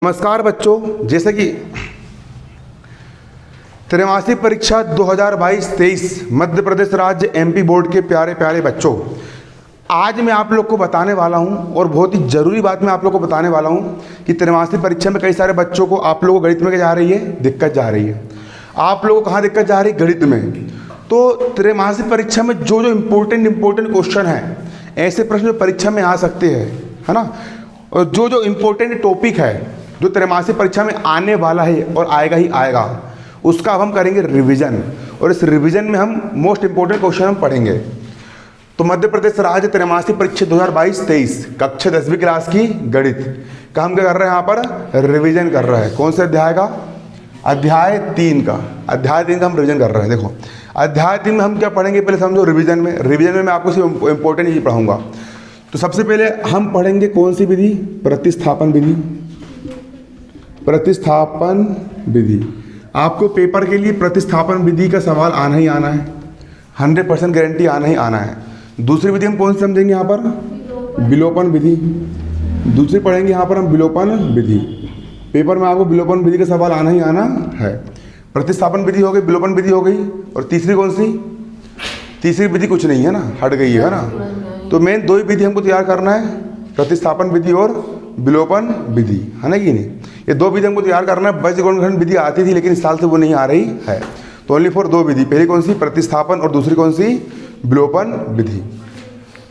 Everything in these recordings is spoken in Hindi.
नमस्कार बच्चों, जैसे कि त्रैमासिक परीक्षा 2022-23 मध्य प्रदेश राज्य एमपी बोर्ड के प्यारे प्यारे बच्चों, आज मैं आप लोग को बताने वाला हूं और बहुत ही ज़रूरी बात मैं आप लोग को बताने वाला हूं कि त्रैमासिक परीक्षा में कई सारे बच्चों को आप लोगों को गणित में क्या जा रही है, दिक्कत जा रही है। आप लोगों को कहाँ दिक्कत जा रही है? गणित में। तो त्रैमासिक परीक्षा में जो जो इम्पोर्टेंट क्वेश्चन हैं, ऐसे प्रश्न परीक्षा में आ सकते हैं, है ना। और जो जो इम्पोर्टेंट टॉपिक है जो त्रैमासिक परीक्षा में आने वाला है और आएगा ही आएगा, उसका अब हम करेंगे रिवीजन। और इस रिवीजन में हम मोस्ट इंपोर्टेंट क्वेश्चन हम पढ़ेंगे। तो मध्य प्रदेश राज्य त्रैमासिक परीक्षा 2022-23 कक्षा 10वीं क्लास की गणित का हम क्या कर रहे हैं? यहाँ पर रिवीजन कर रहे हैं। कौन से अध्याय का? अध्याय 3 का। अध्याय 3 का हम रिवीजन कर रहे हैं। देखो, अध्याय 3 में हम क्या पढ़ेंगे? पहले समझो रिवीजन में मैं आपको सिर्फ इंपॉर्टेंट चीज पढ़ाऊंगा। तो सबसे पहले हम पढ़ेंगे कौन सी विधि? प्रतिस्थापन विधि। प्रतिस्थापन विधि। आपको पेपर के लिए प्रतिस्थापन विधि का सवाल आना ही आना है, 100% गारंटी आना ही आना है। दूसरी विधि हम कौन सी समझेंगे यहाँ पर? विलोपन विधि। दूसरी पढ़ेंगे यहाँ पर हम विलोपन विधि। पेपर में आपको विलोपन विधि का सवाल आना ही आना है। प्रतिस्थापन विधि हो गई, विलोपन विधि हो गई, और तीसरी कौन सी? तीसरी विधि कुछ नहीं है ना, हट गई है ना। तो मेन दो ही विधि हमको तैयार करना है, प्रतिस्थापन विधि और विलोपन विधि, है ना कि नहीं। ये दो विधि हमको तैयार करना है। बीजगणित विधि आती थी लेकिन इस साल से वो नहीं आ रही है। तो ओनली फॉर दो विधि, पहली कौन सी? प्रतिस्थापन, और दूसरी कौन सी? विलोपन विधि।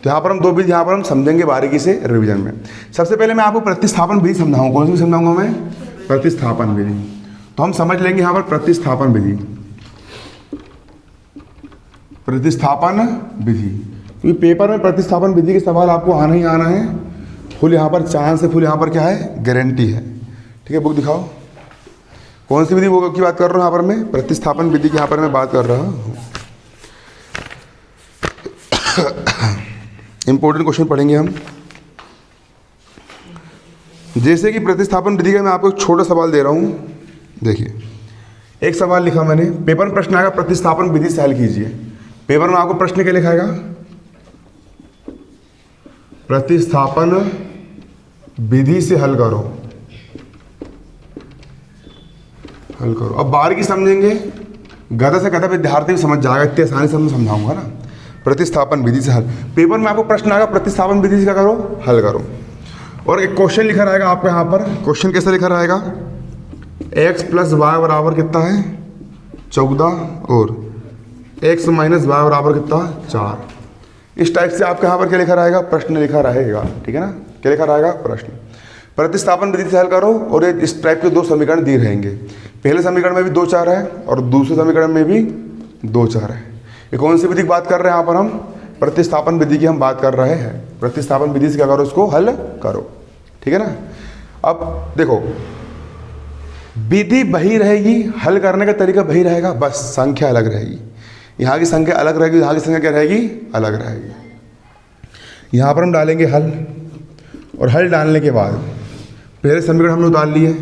तो यहाँ पर हम दो विधि यहाँ पर हम समझेंगे बारीकी से रिवीजन में। सबसे पहले मैं आपको प्रतिस्थापन विधि समझाऊंगा। कौन सी समझाऊंगा मैं? प्रतिस्थापन विधि। तो हम समझ लेंगे यहाँ पर प्रतिस्थापन विधि। प्रतिस्थापन विधि, क्योंकि पेपर में प्रतिस्थापन विधि के सवाल आपको आना ही आना है। फुल यहाँ पर चांस है, फुल यहाँ पर क्या है? गारंटी है। ठीक है, बुक दिखाओ। कौन सी विधि की बात कर रहा हूँ यहाँ पर मैं? प्रतिस्थापन विधि की यहाँ पर मैं बात कर रहा हूँ। इंपॉर्टेंट क्वेश्चन पढ़ेंगे हम। जैसे कि प्रतिस्थापन विधि का मैं आपको एक छोटा सवाल दे रहा हूँ। देखिए, एक सवाल लिखा मैंने, पेपर में प्रश्न आएगा प्रतिस्थापन विधि से हल कीजिए। पेपर में आपको प्रश्न क्या लिखाएगा? प्रतिस्थापन विधि से हल करो, हल करो। अब बारीकी समझेंगे, गधा से गधा विद्यार्थी भी समझ जाएगा, इतनी आसानी से मैं समझाऊंगा ना। प्रतिस्थापन विधि से हल, पेपर में आपको प्रश्न आएगा प्रतिस्थापन विधि से क्या करो? हल करो। और एक क्वेश्चन लिखा रहेगा आपका यहाँ पर। क्वेश्चन कैसे लिखा रहेगा? x + y बराबर कितना है? 14, और x - y बराबर कितना? 4। इस टाइप से आपके यहाँ पर क्या लिखा रहेगा? प्रश्न लिखा रहेगा। ठीक है ना, क्या लिखा रहेगा? प्रश्न। प्रतिस्थापन विधि से हल करो, और ये इस टाइप के दो समीकरण दिए रहेंगे। पहले समीकरण में भी 2 4 है और दूसरे समीकरण में भी 2 4 है। ये कौन सी विधि की बात कर रहे हैं यहाँ पर हम? प्रतिस्थापन विधि की हम बात कर रहे हैं। प्रतिस्थापन विधि से क्या करो? इसको हल करो। ठीक है ना। अब देखो, विधि वही रहेगी, हल करने का तरीका वही रहेगा, बस संख्या अलग रहेगी। यहाँ की संख्या अलग रहेगी, यहाँ की संख्या क्या रहेगी? अलग रहेगी। यहाँ पर हम डालेंगे हल, और हल डालने के बाद पहले समीकरण हमने उतार लिए,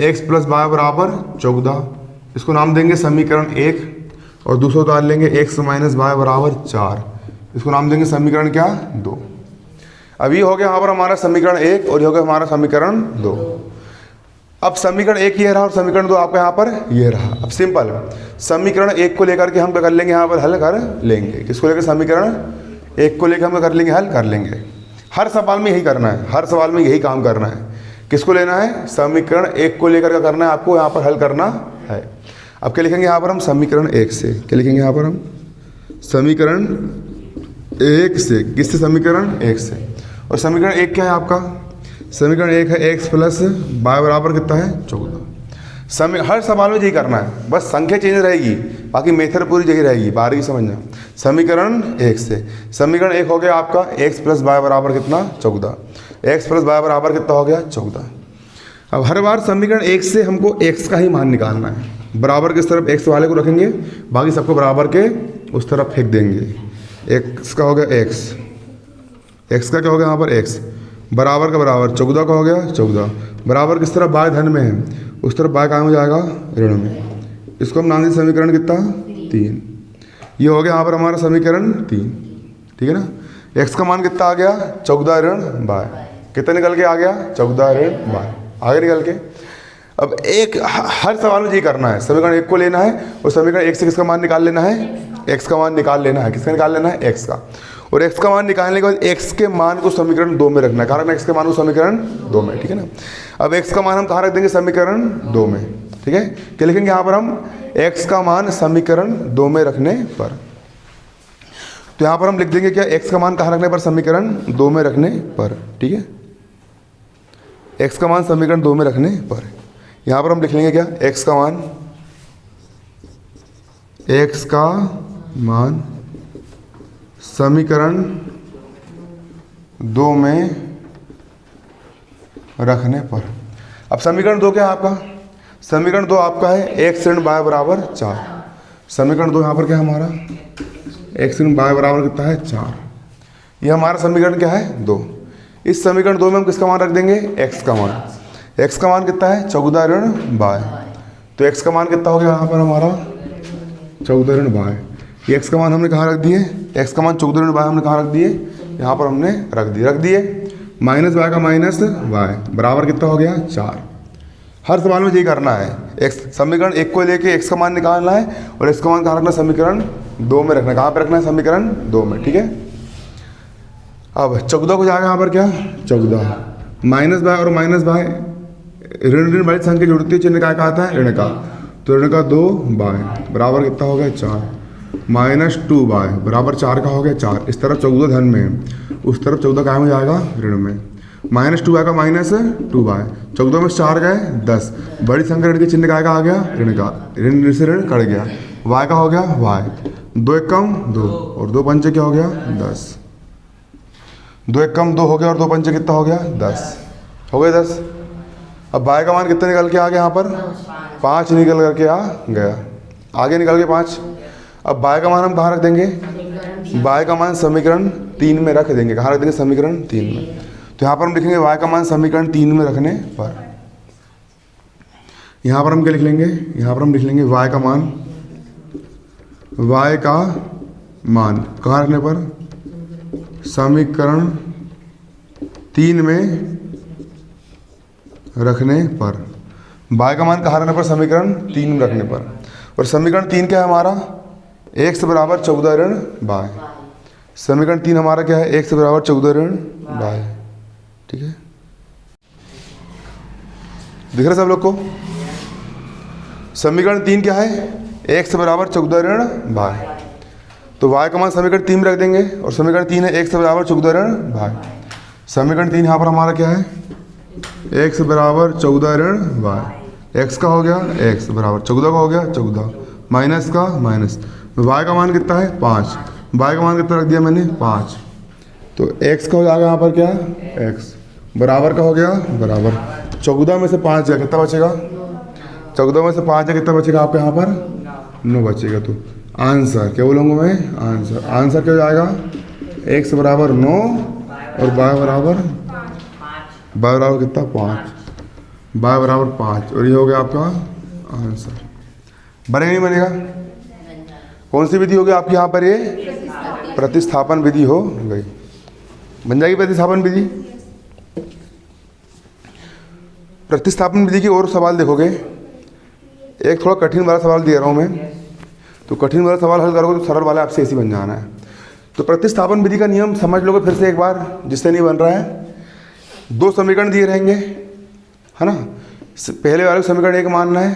x + y बराबर 14, इसको नाम देंगे समीकरण 1, और दूसरा उतार लेंगे x - y बराबर 4, इसको नाम देंगे समीकरण क्या? 2। अब ये हो गया यहाँ पर हमारा समीकरण 1, और ये हो गया हमारा समीकरण 2। अब समीकरण 1 ये रहा और समीकरण 2 आपका यहाँ पर ये रहा। अब सिंपल, समीकरण 1 को लेकर के हम क्या कर लेंगे? यहाँ पर हल कर लेंगे। किसको लेकर? समीकरण 1 को लेकर हम क्या कर लेंगे? हल कर लेंगे। हर सवाल में यही करना है, हर सवाल में यही काम करना है। किसको लेना है? समीकरण 1 को लेकर क्या करना है? आपको यहाँ पर हल करना है। अब क्या लिखेंगे यहाँ पर हम? समीकरण 1 से। क्या लिखेंगे यहाँ पर हम? समीकरण 1 से। किससे? समीकरण 1 से। और समीकरण 1 क्या है आपका? समीकरण 1 है x + y बराबर कितना है? 14। हर सवाल में यही करना है, बस संख्या चेंज रहेगी, बाकी मेथड पूरी यही रहेगी। बारीकी समझना। समीकरण 1 से। समीकरण 1 हो गया आपका x + y बराबर कितना? 14। x + y बराबर कितना हो गया? 14। अब हर बार समीकरण 1 से हमको x का ही मान निकालना है। बराबर किस तरफ? x वाले को रखेंगे, बाकी सबको बराबर के उस तरफ फेंक देंगे। x का हो गया x, x का क्या हो गया यहाँ पर? x बराबर का बराबर 14 का हो गया 14। बराबर किस तरफ? बाय धन में है, उस तरफ बाय कहाँ हो जाएगा? ऋण में। इसको हम नाम दें समीकरण कितना? 3। ये हो गया यहाँ पर हमारा समीकरण 3। ठीक है ना। x का मान कितना आ गया? 14 ऋण बाय। कितना निकल के आ गया? 14 ऋण 12। आगे निकल के अब एक हर सवाल में यही करना है, समीकरण 1 को लेना है और समीकरण 1 से किसका मान निकाल लेना है, x का मान निकाल लेना है। किसका निकाल लेना है, x का। और x का मान निकालने के बाद x के मान को समीकरण 2 में रखना है। कहाँ रखना है, x के मान को समीकरण 2 में, ठीक है ना। अब x का मान हम कहाँ रख देंगे, समीकरण 2 में, ठीक है। क्या लिखेंगे यहाँ पर हम, x का मान समीकरण 2 में रखने पर। तो यहाँ पर हम लिख देंगे क्या, x का मान कहाँ रखने पर, समीकरण 2 में रखने पर, ठीक है। x का मान समीकरण 2 में रखने पर यहाँ पर हम लिख लेंगे क्या, x का मान समीकरण 2 में रखने पर। अब समीकरण 2 क्या है आपका, समीकरण 2 आपका है x ऋण y बराबर 4। समीकरण 2 यहाँ पर क्या है हमारा, x ऋण y बराबर कितना है 4। ये हमारा समीकरण क्या है 2। इस समीकरण 2 में हम किसका मान रख देंगे, x का मान। x का मान कितना है 14 ऋण y। तो x का मान कितना हो गया यहाँ पर हमारा 14 ऋण y। ये x का मान हमने कहाँ रख दिए, x का मान 14 ऋण y हमने कहाँ रख दिए, यहाँ पर हमने रख दिए। माइनस y का माइनस y बराबर कितना हो गया 4। हर सवाल में यही करना है, x समीकरण 1 को लेके x का मान निकालना है और x का मान कहाँ रखना, समीकरण 2 में रखना है। कहाँ पे रखना है, समीकरण 2 में, ठीक है। अब 14 को जाएगा यहाँ पर क्या, 14 माइनस y और माइनस y ऋण वाली संख्या जुड़ती है, चिन्ह क्या आता है, ऋण का। तो ऋण का 2y बराबर कितना हो गया 4। माइनस 2y बराबर 4 का हो गया 4। इस तरफ 14 धन में है, उस तरफ 14 क्या हो जाएगा, ऋण में। माइनस 2y का माइनस 2y, 14 में 4 गए 10। बड़ी संख्या ऋण के चिन्ह का आगे ऋण का, ऋण से ऋण कट गया, y का हो गया y। 2 एकम 2 और 2 पंचे क्या हो गया 10। 2 एकम 2 हो गया और 2 पंचे कितना हो गया 10, हो गए 10। अब y का मान कितना निकल के आ गया यहाँ पर, 5 निकल करके आ गया, आगे निकल के 5। अब y का मान हम कहाँ रख देंगे, y का मान समीकरण 3 में रख देंगे। कहाँ रख देंगे, समीकरण 3 में। तो यहाँ पर हम लिखेंगे y का मान समीकरण 3 में रखने पर। यहाँ पर हम क्या लिख लेंगे, यहाँ पर हम लिख लेंगे y का मान कहाँ रखने पर, समीकरण 3 में रखने पर। y का मान कहाँ रखने पर, समीकरण 3 में रखने पर। और समीकरण 3 क्या है हमारा, x बराबर 14 ऋण y। समीकरण 3 हमारा क्या है, x बराबर 14 ऋण y, ठीक है। दिख रहा है सब लोग को, समीकरण 3 क्या है, x बराबर 14 ऋण y। तो y का मान समीकरण 3 में रख देंगे और समीकरण 3 है x बराबर 14 ऋण y। समीकरण 3 यहाँ पर हमारा क्या है, x बराबर 14 ऋण y। x का हो गया x बराबर 14 का हो गया 14, माइनस का माइनस। y का मान कितना है 5, y का मान कितना रख दिया मैंने 5। तो x का हो जाएगा यहाँ पर क्या, x बराबर का हो गया बराबर 14 में से 5 जाए कितना बचेगा, 14 में से 5 जाए कितना बचेगा आपके यहाँ पर 9 बचेगा। तो आंसर क्या बोलूँगा मैं, आंसर क्या हो जाएगा, x बराबर 9 और y बराबर कितना 5, y बराबर 5। और ये हो गया आपका आंसर। बनेगा नहीं बनेगा, कौन सी विधि होगी आपकी यहाँ पर, ये प्रतिस्थापन विधि हो गई। बन जाएगी प्रतिस्थापन विधि। प्रतिस्थापन विधि की और सवाल देखोगे, एक थोड़ा कठिन वाला सवाल दे रहा हूँ मैं, तो कठिन वाला सवाल हल करोगे तो सरल वाला आपसे ऐसे बन जाना है। तो प्रतिस्थापन विधि का नियम समझ लोगे फिर से एक बार, जिससे नहीं बन रहा है। 2 समीकरण दिए रहेंगे, है ना। पहले वाले समीकरण 1 मानना है,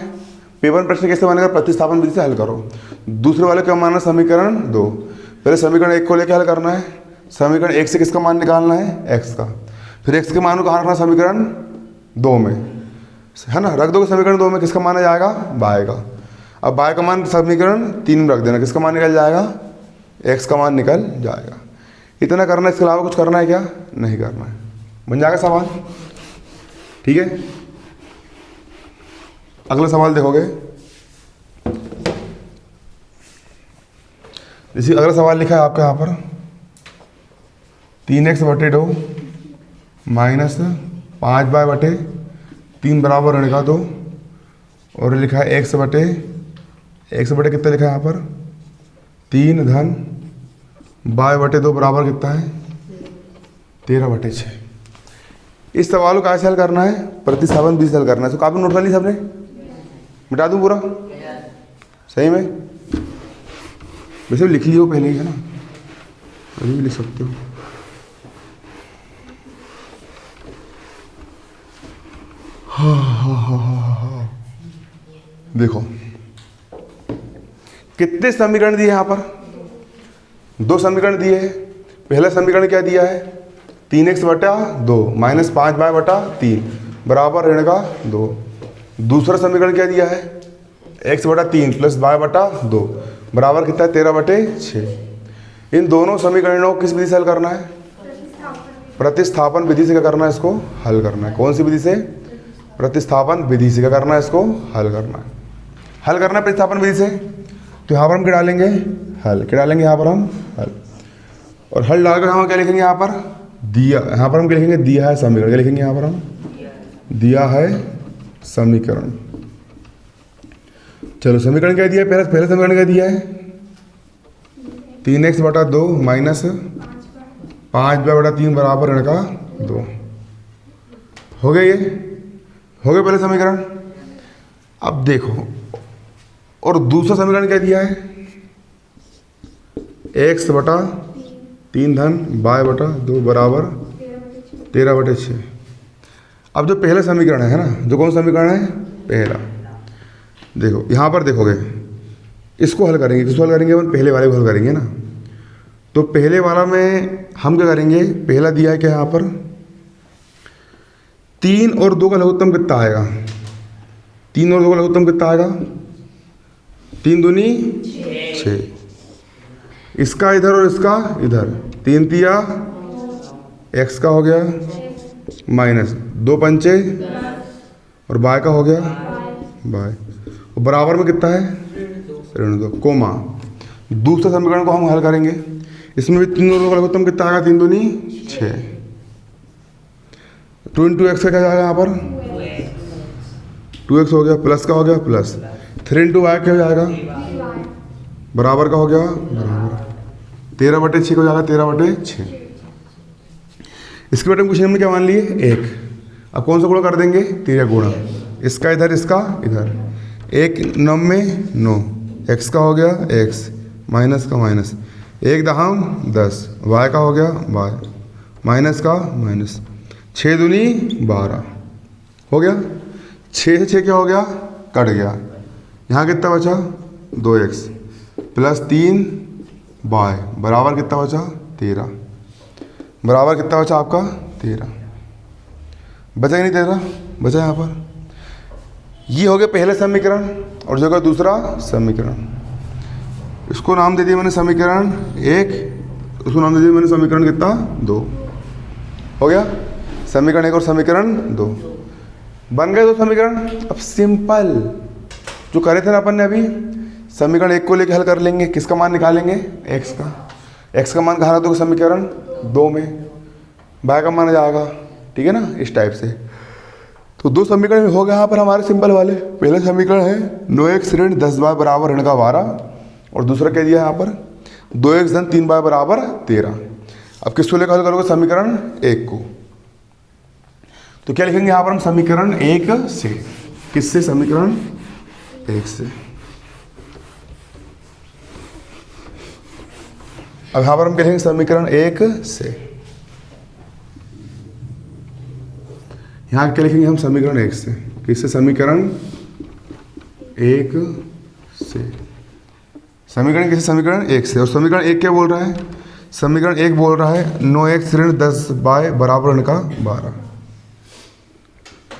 पेपर में प्रश्न कैसे बनेगा, प्रतिस्थापन विधि से हल करो। दूसरे वाले क्या मानना, समीकरण 2। पहले समीकरण 1 को लेकर हल करना है, समीकरण 1 से किसका मान निकालना है, x का। फिर x के मान को कहाँ रखना, समीकरण 2 में, है ना। रख दोगे समीकरण 2 में, किसका मान आ जाएगा, y का। अब y का मान समीकरण 3 में रख देना, किसका मान निकल जाएगा, x का मान निकल जाएगा। इतना करना है, इसके अलावा कुछ करना है क्या, नहीं करना है। बन जाएगा सवाल, ठीक है। अगला सवाल देखोगे, इसी अगला सवाल लिखा है आपका यहाँ पर 3x/2 माइनस 5y/3 बराबर ऋण का 2। और लिखा है x बटे कितना लिखा है यहाँ पर 3 धन y/2 बराबर कितना है 13/6। इस सवाल को कैसे हल करना है, प्रतिस्थापन विधि से हल करना है। तो काफी नोट कर ली सबने, मिटा दूं पूरा सही में? वैसे लिख लियो पहले ही है ना, अभी भी लिख सकते हो। हाँ। देखो कितने समीकरण दिए यहाँ पर, 2 समीकरण दिए हैं। पहला समीकरण क्या दिया है, 3x बटा 2 माइनस 5y बटा 3 बराबर ऋण का 2। दूसरा समीकरण क्या दिया है, x बटा 3 प्लस y बटा 2 बराबर कितना है, 13 बटे 6। इन दोनों समीकरणों को किस विधि से हल करना है, प्रतिस्थापन विधि से क्या करना है, इसको हल करना है। कौन सी विधि से, प्रतिस्थापन विधि से क्या करना है, इसको हल करना है। हल करना है प्रतिस्थापन विधि से, तो यहाँ पर हम क्या डालेंगे, हल। क्या डालेंगे यहाँ पर हम, हल। और हल डालकर हम क्या लिखेंगे यहाँ पर, दिया। यहाँ पर हम क्या लिखेंगे, दिया है समीकरण। क्या लिखेंगे यहाँ पर हम, दिया है समीकरण। चलो समीकरण क्या दिया है, पहला समीकरण क्या दिया है, 3x बटा 2 माइनस 5y बटा 3 बराबर ऋण का 2। हो गया, ये हो गया पहले समीकरण। अब देखो, और दूसरा समीकरण क्या दिया है, x बटा 3 धन y बटा 2 बराबर 13 बटे 6। अब जो पहला समीकरण है ना, जो कौन समीकरण है, पहला, देखो यहाँ पर देखोगे, इसको हल करेंगे। किसको हल करेंगे, अपन पहले वाले को हल करेंगे ना। तो पहले वाला में हम क्या करेंगे, पहला दिया है क्या यहाँ पर, 3 और 2 का लघुत्तम कितना आएगा, 3 और 2 का लघुत्तम कितना आएगा, 3 दूनी 6। इसका इधर और इसका इधर, 3 तिया x का हो गया माइनस 2 पंचे और y का हो गया y, बराबर में कितना है, ऋण 2 कोमा। दूसरा समीकरण को हम हल करेंगे, इसमें भी 3 और 2 का लघुत्तम कितना आएगा, 3 दूनी 6। 2 इंटू एक्स का क्या जाएगा यहाँ पर, 2x हो गया, प्लस का हो गया प्लस, 3 इंटू वाई क्या हो जाएगा, बराबर का हो गया बराबर 13 बटे 6 का हो जाएगा, 13 बटे 6। इसके बेटे क्वेश्चन में क्या मान लिए, 1। अब कौन सा गुणा कर देंगे, 3 गुणा, इसका इधर इसका इधर, 1 9 में 9, x का हो गया x माइनस का माइनस, 1 दहम 10, y का हो गया y माइनस का माइनस, 6 दूनी 12 हो गया। 6 से 6 क्या हो गया, कट गया। यहाँ कितना बचा, 2x प्लस 3 y बराबर कितना बचा, 13 बराबर कितना बचा आपका, 13 बचा कि नहीं, 13 बचा यहाँ पर। ये हो गया पहले समीकरण, और जो का दूसरा समीकरण, इसको नाम दे दिया मैंने समीकरण 1, उसको नाम दे दिया मैंने समीकरण कितना, 2। हो गया समीकरण 1 और समीकरण 2 बन गए 2 समीकरण। अब सिंपल जो करे थे ना अपन ने अभी, समीकरण 1 को लेके हल कर लेंगे, किसका मान निकालेंगे, x का मान कहाँ रहा, तो समीकरण 2 में y का मान जाएगा, ठीक है ना, इस टाइप से। तो 2 समीकरण हो गए यहाँ पर हमारे सिंपल वाले। पहला समीकरण है 9x ऋण 10y बराबर ऋण का 12, और दूसरा क्या दिया है यहाँ पर, 2x धन 3y बराबर 13। अब किसको लेकर हल करोगे, समीकरण 1 को। तो क्या लिखेंगे यहाँ पर हम, समीकरण 1 से, किससे, समीकरण 1 से। अब यहाँ पर हम क्या लिखेंगे, समीकरण 1 से। यहाँ क्या लिखेंगे हम, समीकरण 1 से, किससे, समीकरण 1 से। समीकरण किससे, समीकरण 1 से। और समीकरण 1 क्या बोल रहा है, समीकरण 1 बोल रहा है 9x ऋण 10y बराबर ऋण का 12,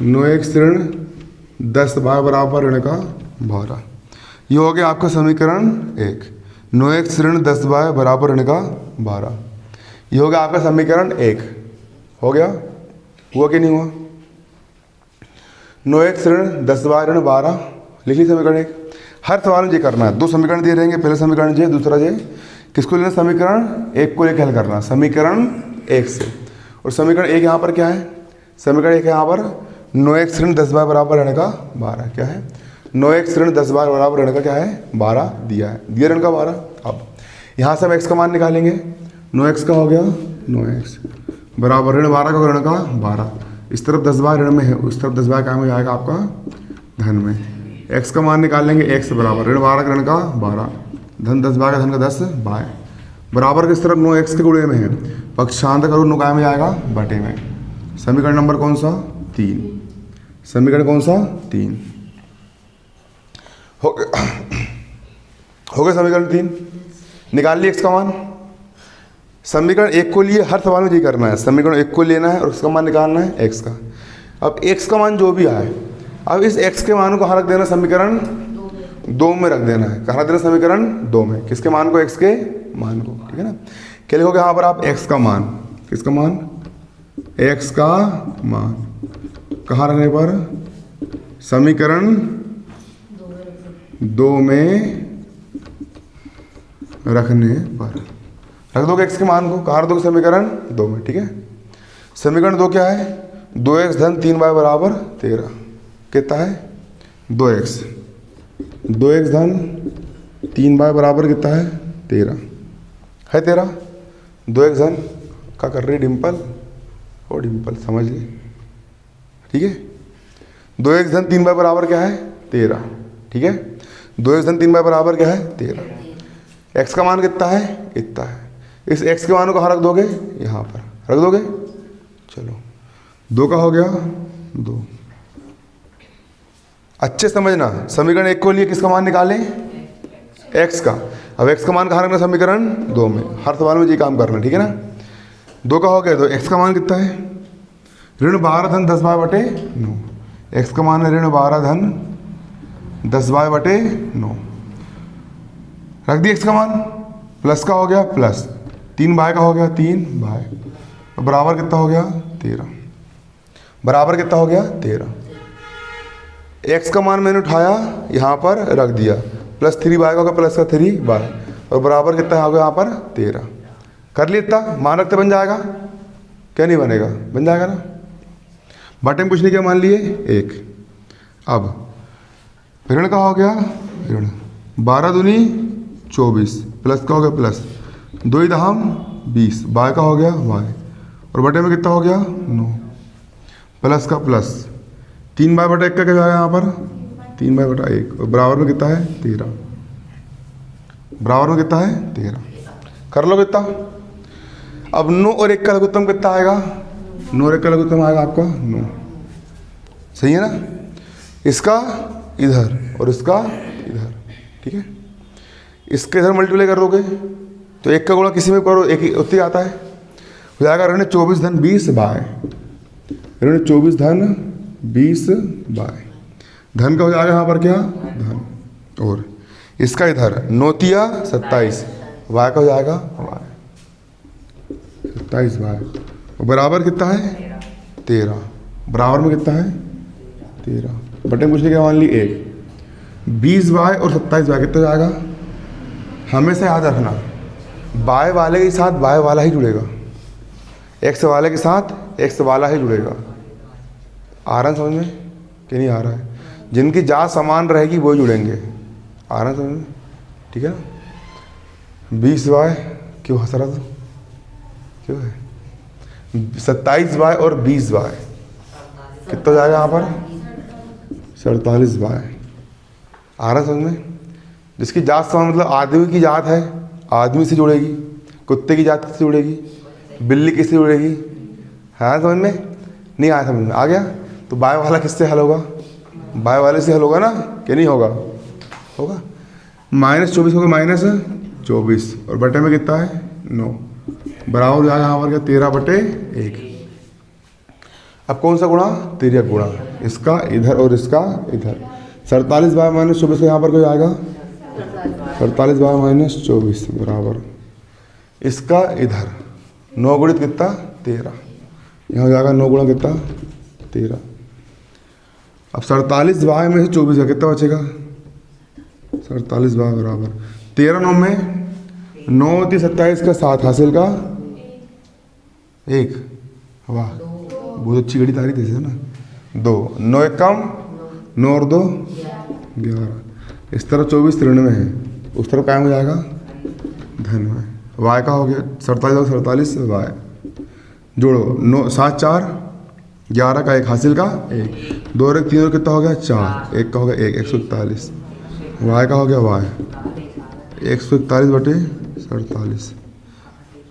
9x ऋण 10y बराबर ऋण का 12। ये हो गया आपका समीकरण 1, 9x ऋण 10y बराबर ऋण का 12। ये हो गया आपका समीकरण 1। हो गया, हुआ कि नहीं हुआ, 9x ऋण 10y ऋण 12 लिख ली समीकरण 1। हर सवाल में ये करना है, 2 समीकरण दिए रहेंगे, पहला समीकरण जे, दूसरा जे, किसको लेना, समीकरण 1 को लेकर हल करना, समीकरण 1 से। और समीकरण 1 यहाँ पर क्या है, समीकरण 1 यहाँ पर 9x ऋण 10y बराबर ऋण का 12 क्या है, 9x ऋण 10y बराबर ऋण का क्या है, 12 दिया है, दिया ऋण का 12। अब यहाँ से हम x का मान निकालेंगे, 9x का हो गया 9x बराबर ऋण 12 का ऋण का 12, इस तरफ 10 बाय ऋण में है, उस तरफ 10 बाय क्या में जाएगा आपका धन में। x का मान निकाल लेंगे, x बराबर ऋण 12 का ऋण का 12, धन 10 बाय का धन का 10 बाय, बराबर किस तरफ 9x के गुणे में है, पक्ष शांत करो, 9 काय में जाएगा बटे में। समीकरण नंबर कौन सा 3, समीकरण कौन सा 3 हो गया समीकरण 3। निकाल लिए x का मान। समीकरण 1 को लिए हर सवाल में यही करना है, समीकरण 1 को लेना है और उसका मान निकालना है x का। अब x का मान जो भी आए, अब इस x के मान को कहाँ रख देना, समीकरण 2 में रख देना है। कहाँ रख देना, समीकरण 2 में। किसके मान को, x के मान को, ठीक है ना। क्या लिखोगे यहाँ पर आप, x का मान, किसका मान, x का मान कहाँ रखने पर, समीकरण 2 में रखने पर रख दोगे x के मान को। कहाँ रख दोगे, समीकरण 2 में, ठीक है। समीकरण 2 क्या है, 2x धन 3y बराबर 13, कितना है 2x धन 3y बराबर कितना है 13 है 13। 2x धन क्या कर रही डिम्पल, ओ डिम्पल समझ ली, ठीक है। 2x धन 3y बराबर क्या है 13, ठीक है। 2x धन 3y बराबर क्या है 13। x का मान कितना है, इतना है। इस x के मान को कहाँ रख दोगे, यहाँ पर रख दोगे। चलो 2 का हो गया 2। अच्छे समझना, समीकरण 1 को लिए किसका मान निकालें, x का। अब x का मान कहाँ रखना, समीकरण 2 में। हर सवाल में ये काम करना, ठीक है ना। 2 का हो गया, तो x का मान कितना है, ऋण 12 धन 10 बाय बटे 9। x का मान है ऋण 12 धन 10 बाय बटे 9। रख दिया x का मान। प्लस का हो गया प्लस, 3 बाय का हो गया 3 बाय, तो बराबर कितना हो गया 13, बराबर कितना हो गया 13। x का मान मैंने उठाया यहाँ पर रख दिया, प्लस 3 बाय का होगा प्लस का 3 बाय, और बराबर कितना हो गया यहाँ पर 13। कर लिया इतना, मान रखते बन जाएगा, क्या नहीं बनेगा, बन जाएगा ना। बटे में कुछ नहीं किया, मान लिए 1। अब ऋण का हो गया ऋण 12 दूनी 24, प्लस का हो गया प्लस 2 दहम 20, बाय का हो गया वाई, और बटे में कितना हो गया 9, प्लस का प्लस 3 बाय बटा 1 का क्या जाएगा यहाँ पर 3 बाय बटा 1, और बराबर में कितना है 13, बराबर में कितना है 13। कर लो कितना। अब 9 और 1 का लघुत्तम कितना आएगा, 9 और 1 का लघुत्तम आएगा आपका 9, सही है ना। इसका इधर और इसका इधर, ठीक है। इसके इधर मल्टीप्लाई कर दोगे तो 1 का गुणा किसी में करो, एक ही उतनी आता है, हो जाएगा ऋण 24 धन 20 बाय, ऋण 24 धन 20 बाय, धन का हो जाएगा यहाँ पर क्या धन, और इसका इधर 9 तिया 27, वाई का हो जाएगा वाई 27 वाई, और बराबर कितना है 13, बराबर में कितना है 13, बटे में कुछ नहीं क्या मान ली 1। 20 वाई और 27 वाई कितना जाएगा, हमेशा याद रखना बाय वाले के साथ बाय वाला ही जुड़ेगा, एक्स वाले के साथ एक्स वाला ही जुड़ेगा। आ रहा है समझ में कि नहीं आ रहा है, जिनकी जात समान रहेगी वो जुड़ेंगे, आ रहा है समझ में, ठीक है ना। 20 वाई क्यों हंस रहा था, क्यों है 27 वाई और 20 वाई कितना जाएगा यहाँ पर 47 वाई, आ रहा है समझ में। जिसकी जात समान मतलब आदमी की जात है आदमी से जुड़ेगी, कुत्ते की जात किससे जुड़ेगी, बिल्ली किससे जुड़ेगी, है समझ में, नहीं आया समझ में, आ गया। तो बाय वाला किससे हल होगा, बाय वाले से हल होगा ना, कि नहीं होगा, होगा। -24 होगा -24, और बटे में कितना है 9, बराबर जाएगा यहाँ पर क्या 13 बटे 1। अब कौन सा गुणा, तिर्यक गुणा, इसका इधर और इसका इधर। 47 बाय -24 यहाँ पर क्या आएगा 47 बाय -24 बराबर इसका इधर 9 गुणित कितना 13, यहाँ जाएगा 9 गुणा कितना 13। अब 47 बाय में से 24 का कितना बचेगा, 47 बाय बराबर 13 9 में 9 होती 27 का 7 हासिल का 1, वाह बहुत अच्छी घड़ी तारी थी ना। 2 9 1 कम 9 और 2 11, इस तरफ 24 93 है, उस तरफ क्या हो जाएगा धन में। वाई का हो गया 47 वाई, जोड़ो 9 7 4 11 का 1 हासिल का 1, 2 और 1 3 और कितना हो गया 4, 1 का हो गया 1, 141। वाई का हो गया वाई 141 बटे 47,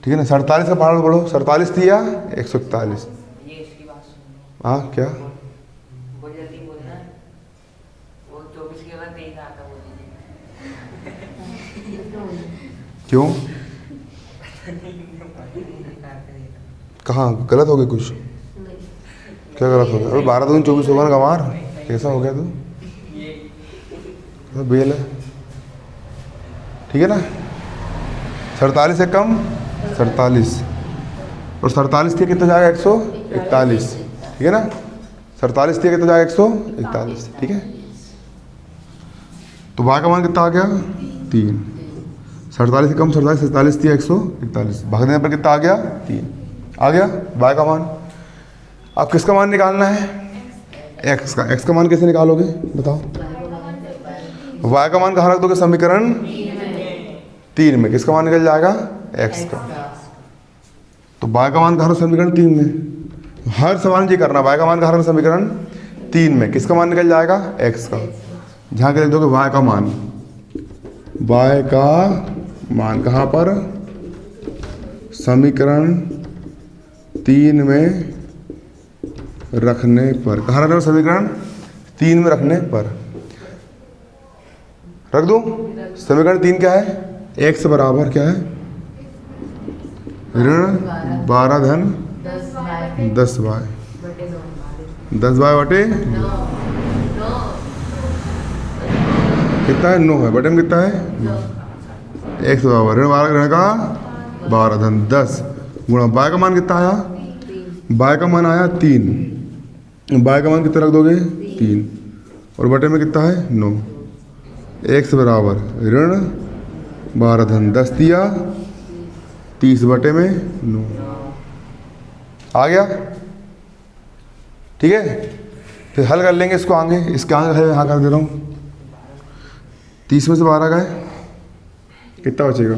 ठीक है ना। 47 का पहाड़ बढ़ो, 47 दिया 141। हाँ क्या क्यों, कहाँ गलत हो गया कुछ, क्या गलत हो गया? अरे 12 दूनी 24 होगा ना गंवार, कैसा हो गया तू? तो बेल है, ठीक है ना। 47 से कम 47 और 47 थी कितना जाएगा 141, ठीक है ना। 47 थी कितना जाएगा 141, ठीक है। तो वाई का मान कितना आ गया 3, 47 से कम 47 थी 141, भाग देने पर कितना आ गया 3 आ गया वाई का मान। अब किसका मान निकालना है एक्स का। एक्स का मान कैसे निकालोगे बताओ? वाई का मान कहाँ रख दोगे समीकरण 3 में, किसका मान निकल जाएगा एक्स का। तो वाई का मान कहाँ रखो समीकरण 3 में, हर सवाल ये करना, वाई का मान कहाँ रखो समीकरण 3 में, किसका मान निकल जाएगा एक्स का। जहाँ के लिख दोगे वाई का मान, वाई का मान कहाँ पर समीकरण 3 में रखने पर, कहाँ रखने पर समीकरण 3 में रखने पर रख दो। समीकरण 3 क्या है, एक्स बराबर क्या है ऋण 12 धन 10 वाई, 10 वाई बटे कितना है 9 है, बटे में कितना है 9, एक्स बराबर ऋण 12 ऋण का 12 धन 10 गुणा वाई का मान कितना आया, वाई का मान आया 3, वाई का मान कितना रख दोगे 3 और बटे में कितना है 9, एक्स बराबर ऋण 12 धन 10 दिया 30 बटे में 9 आ गया, ठीक है। फिर हल कर लेंगे इसको आगे, इसके आगे है यहाँ कर दे रहा हूँ। 30 में से 12 गए कितना बचेगा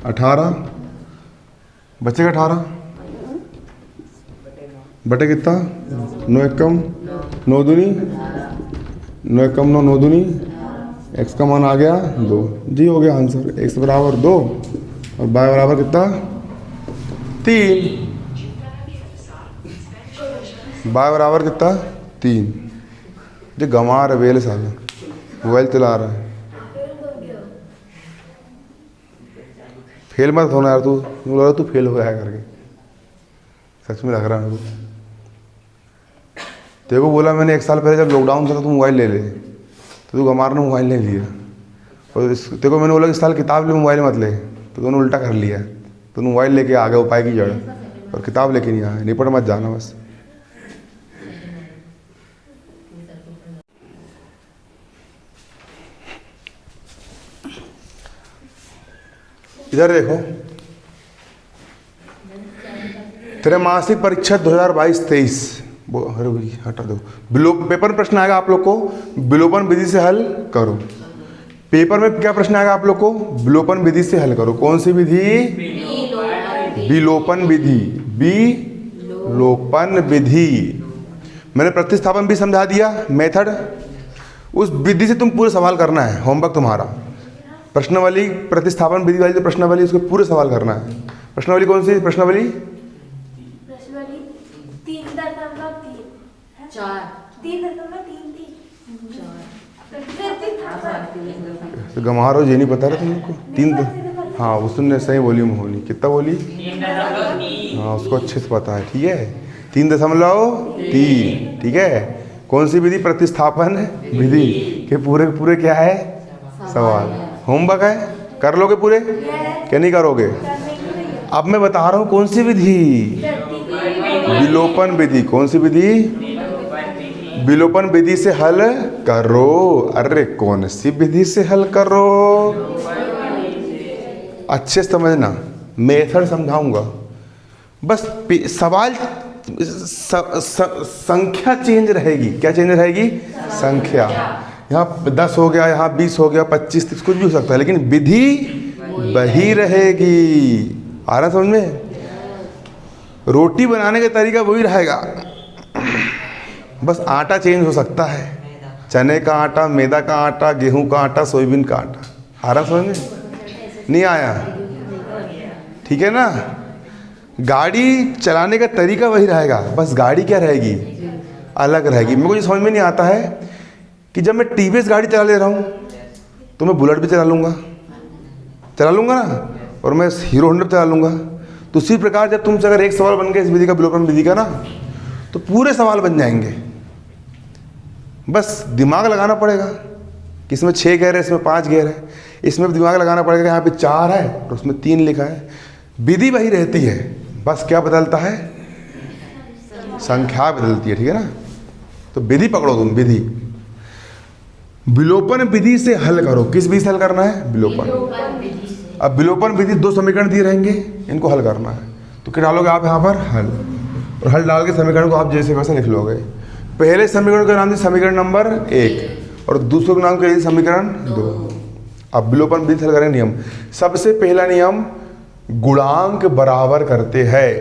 18, बचेगा 18 बटे कितना 9 एकम 9 दूनी 9 एकम 9 9 दूनी, एक्स का मान आ गया 2 जी, हो गया आंसर। एक्स बराबर 2 और वाई बराबर कितना 3, वाई बराबर कितना 3। जो गंवा रहा वेल साला मोबाइल चला रहा है, फेल मत होना यार, तू लग रहा तू फेल हो गया है करके, सच में लग रहा है मेरे को। तेरे को बोला मैंने 1 साल पहले जब लॉकडाउन था तो तू मोबाइल ले ले, तो तू गंवार ने मोबाइल नहीं लिया। और तेरे को मैंने बोला कि इस साल किताब ले मोबाइल मत ले, तो तूने उल्टा कर लिया, तो मोबाइल लेके आ गया उपाय की जड़, और किताब लेके नहीं आया। निपट मत जाना बस। इधर देखो, तेरे मासिक परीक्षा 2022-23 हटा दो। पेपर में प्रश्न आएगा आप लोग को, विलोपन विधि से हल करो। पेपर में क्या प्रश्न आएगा आप लोग को, विलोपन विधि से हल करो। कौन सी विधि, विलोपन विधि, विलोपन विधि। मैंने प्रतिस्थापन भी समझा दिया मेथड, उस विधि से तुम पूरे सवाल करना है। होमवर्क तुम्हारा प्रश्नावली, प्रतिस्थापन विधि वाली जो प्रश्नावली, उसके पूरे सवाल करना है। प्रश्नावली कौन सी प्रश्नावली, 3 गंवार हो, ये नहीं पता रहा तुम लोग को 3, हाँ उसने सही बोली होनी, कितना बोली, हाँ उसको अच्छे से पता है, ठीक है 3.3, ठीक है। कौन सी विधि, प्रतिस्थापन विधि के पूरे पूरे क्या है सवाल। होमवर्क है, कर लोगे पूरे, क्या नहीं करोगे। अब मैं बता रहा हूँ कौन सी विधि, विलोपन विधि। कौन सी विधि, विलोपन विधि से हल करो। अरे कौन सी विधि से हल करो, अच्छे से समझना, मेथड समझाऊंगा बस। सवाल संख्या चेंज रहेगी, क्या चेंज रहेगी, संख्या। यहाँ 10 हो गया, यहाँ 20 हो गया, 25 30 कुछ भी हो सकता है, लेकिन विधि वही रहेगी। आ रहा समझ में। रोटी बनाने का तरीका वही रहेगा, बस आटा चेंज हो सकता है। चने का आटा, मैदा का आटा, गेहूं का आटा, सोयाबीन का आटा। आ रहा समझ में? नहीं आया? ठीक है ना। गाड़ी चलाने का तरीका वही रहेगा, बस गाड़ी क्या रहेगी, अलग रहेगी। मेरे को ये समझ में नहीं आता है कि जब मैं टीवीएस गाड़ी चला ले रहा हूँ तो मैं बुलेट भी चला लूँगा ना, और मैं हीरो होंडा चला लूँगा। तो उसी प्रकार जब तुमसे अगर एक सवाल बन गया इस विधि का, विलोपन विधि का ना, तो पूरे सवाल बन जाएंगे। बस दिमाग लगाना पड़ेगा कि इसमें 6 घेर है, इसमें 5 घेर है। इसमें भी दिमाग लगाना पड़ेगा, यहाँ पे 4 है और उसमें 3 लिखा है। विधि वही रहती है, बस क्या बदलता है, संख्या बदलती है। ठीक है ना। तो विधि पकड़ो तुम, विधि। विलोपन विधि से हल करो। किस विधि से हल करना है, विलोपन। अब विलोपन विधि 2 समीकरण दिए रहेंगे, इनको हल करना है। तो क्या डालोगे आप यहाँ पर, हल, और हल डाल के समीकरण को आप जैसे वैसे लिख लोगे। पहले समीकरण का नाम दिया समीकरण नंबर 1 और दूसरे का नाम क्या समीकरण 2। अब विलोपन विधि हल करें नियम। सबसे पहला नियम, गुणांक बराबर करते हैं।